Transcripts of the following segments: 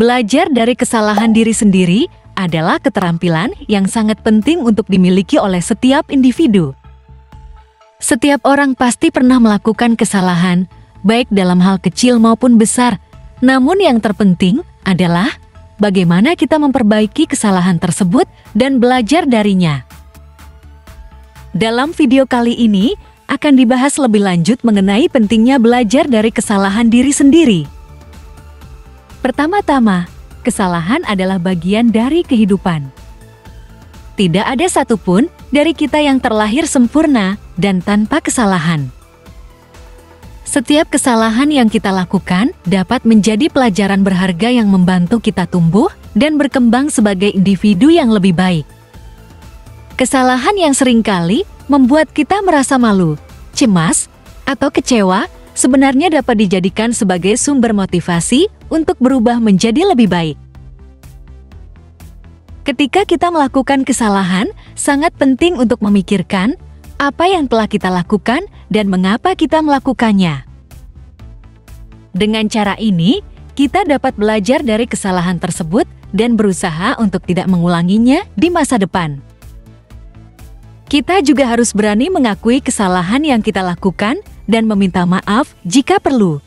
Belajar dari kesalahan diri sendiri adalah keterampilan yang sangat penting untuk dimiliki oleh setiap individu. Setiap orang pasti pernah melakukan kesalahan, baik dalam hal kecil maupun besar. Namun yang terpenting adalah bagaimana kita memperbaiki kesalahan tersebut dan belajar darinya. Dalam video kali ini akan dibahas lebih lanjut mengenai pentingnya belajar dari kesalahan diri sendiri. Pertama-tama, kesalahan adalah bagian dari kehidupan. Tidak ada satupun dari kita yang terlahir sempurna dan tanpa kesalahan. Setiap kesalahan yang kita lakukan dapat menjadi pelajaran berharga yang membantu kita tumbuh dan berkembang sebagai individu yang lebih baik. Kesalahan yang seringkali membuat kita merasa malu, cemas, atau kecewa sebenarnya dapat dijadikan sebagai sumber motivasi untuk berubah menjadi lebih baik. Ketika kita melakukan kesalahan, sangat penting untuk memikirkan apa yang telah kita lakukan dan mengapa kita melakukannya. Dengan cara ini, kita dapat belajar dari kesalahan tersebut dan berusaha untuk tidak mengulanginya di masa depan. Kita juga harus berani mengakui kesalahan yang kita lakukan dan meminta maaf jika perlu.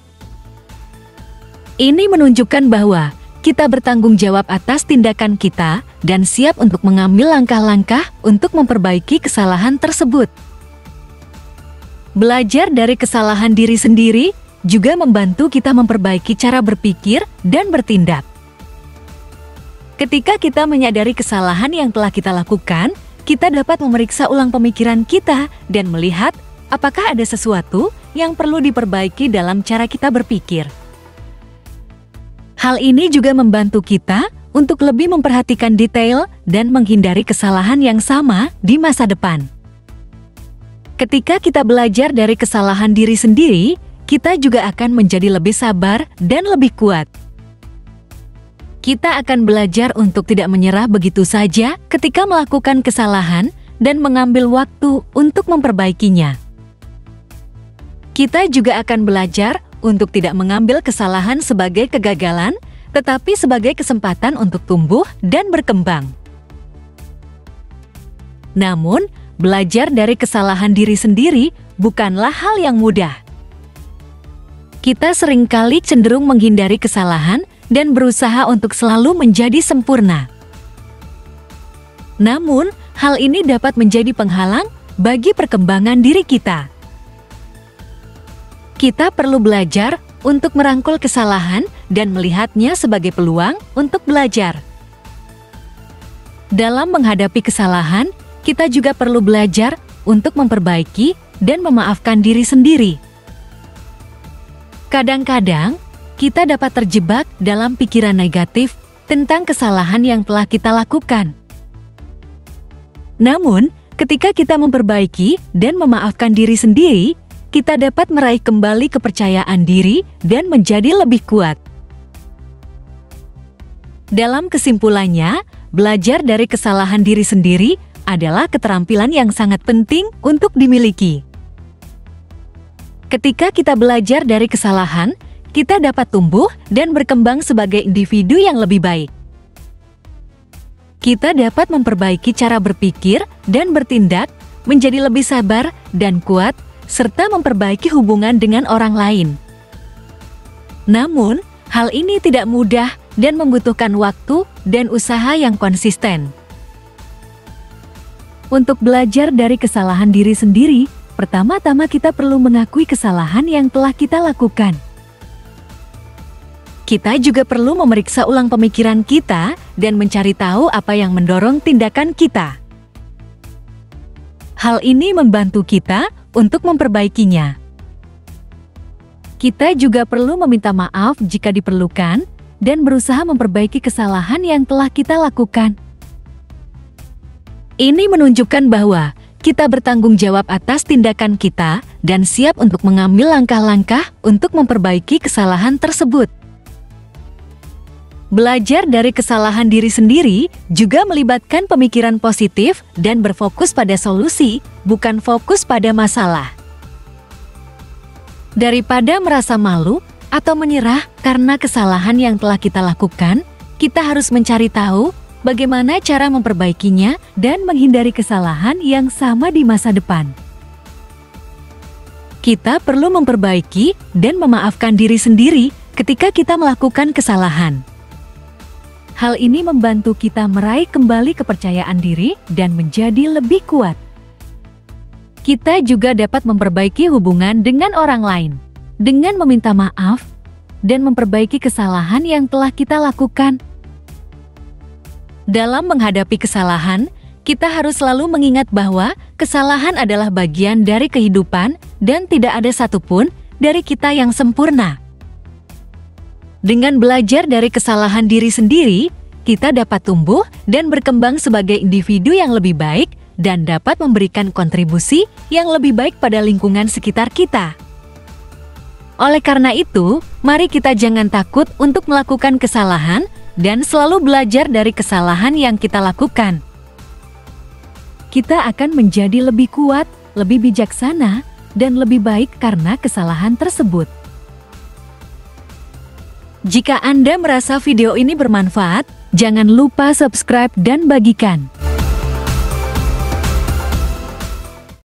Ini menunjukkan bahwa kita bertanggung jawab atas tindakan kita dan siap untuk mengambil langkah-langkah untuk memperbaiki kesalahan tersebut. Belajar dari kesalahan diri sendiri juga membantu kita memperbaiki cara berpikir dan bertindak. Ketika kita menyadari kesalahan yang telah kita lakukan, kita dapat memeriksa ulang pemikiran kita dan melihat apakah ada sesuatu yang perlu diperbaiki dalam cara kita berpikir. Hal ini juga membantu kita untuk lebih memperhatikan detail dan menghindari kesalahan yang sama di masa depan. Ketika kita belajar dari kesalahan diri sendiri, kita juga akan menjadi lebih sabar dan lebih kuat. Kita akan belajar untuk tidak menyerah begitu saja ketika melakukan kesalahan dan mengambil waktu untuk memperbaikinya. Kita juga akan belajar untuk tidak mengambil kesalahan sebagai kegagalan, tetapi sebagai kesempatan untuk tumbuh dan berkembang. Namun, belajar dari kesalahan diri sendiri bukanlah hal yang mudah. Kita seringkali cenderung menghindari kesalahan dan berusaha untuk selalu menjadi sempurna. Namun, hal ini dapat menjadi penghalang bagi perkembangan diri kita. Kita perlu belajar untuk merangkul kesalahan dan melihatnya sebagai peluang untuk belajar. Dalam menghadapi kesalahan, kita juga perlu belajar untuk memperbaiki dan memaafkan diri sendiri. Kadang-kadang, kita dapat terjebak dalam pikiran negatif tentang kesalahan yang telah kita lakukan. Namun, ketika kita memperbaiki dan memaafkan diri sendiri, kita dapat meraih kembali kepercayaan diri dan menjadi lebih kuat. Dalam kesimpulannya, belajar dari kesalahan diri sendiri adalah keterampilan yang sangat penting untuk dimiliki. Ketika kita belajar dari kesalahan, kita dapat tumbuh dan berkembang sebagai individu yang lebih baik. Kita dapat memperbaiki cara berpikir dan bertindak menjadi lebih sabar dan kuat, serta memperbaiki hubungan dengan orang lain. Namun, hal ini tidak mudah dan membutuhkan waktu dan usaha yang konsisten. Untuk belajar dari kesalahan diri sendiri, pertama-tama kita perlu mengakui kesalahan yang telah kita lakukan. Kita juga perlu memeriksa ulang pemikiran kita dan mencari tahu apa yang mendorong tindakan kita. Hal ini membantu kita untuk memperbaikinya. Kita juga perlu meminta maaf jika diperlukan dan berusaha memperbaiki kesalahan yang telah kita lakukan. Ini menunjukkan bahwa kita bertanggung jawab atas tindakan kita dan siap untuk mengambil langkah-langkah untuk memperbaiki kesalahan tersebut. Belajar dari kesalahan diri sendiri juga melibatkan pemikiran positif dan berfokus pada solusi, bukan fokus pada masalah. Daripada merasa malu atau menyerah karena kesalahan yang telah kita lakukan, kita harus mencari tahu bagaimana cara memperbaikinya dan menghindari kesalahan yang sama di masa depan. Kita perlu memperbaiki dan memaafkan diri sendiri ketika kita melakukan kesalahan. Hal ini membantu kita meraih kembali kepercayaan diri dan menjadi lebih kuat. Kita juga dapat memperbaiki hubungan dengan orang lain dengan meminta maaf dan memperbaiki kesalahan yang telah kita lakukan. Dalam menghadapi kesalahan, kita harus selalu mengingat bahwa kesalahan adalah bagian dari kehidupan dan tidak ada satupun dari kita yang sempurna. Dengan belajar dari kesalahan diri sendiri, kita dapat tumbuh dan berkembang sebagai individu yang lebih baik dan dapat memberikan kontribusi yang lebih baik pada lingkungan sekitar kita. Oleh karena itu, mari kita jangan takut untuk melakukan kesalahan dan selalu belajar dari kesalahan yang kita lakukan. Kita akan menjadi lebih kuat, lebih bijaksana, dan lebih baik karena kesalahan tersebut. Jika Anda merasa video ini bermanfaat, jangan lupa subscribe dan bagikan.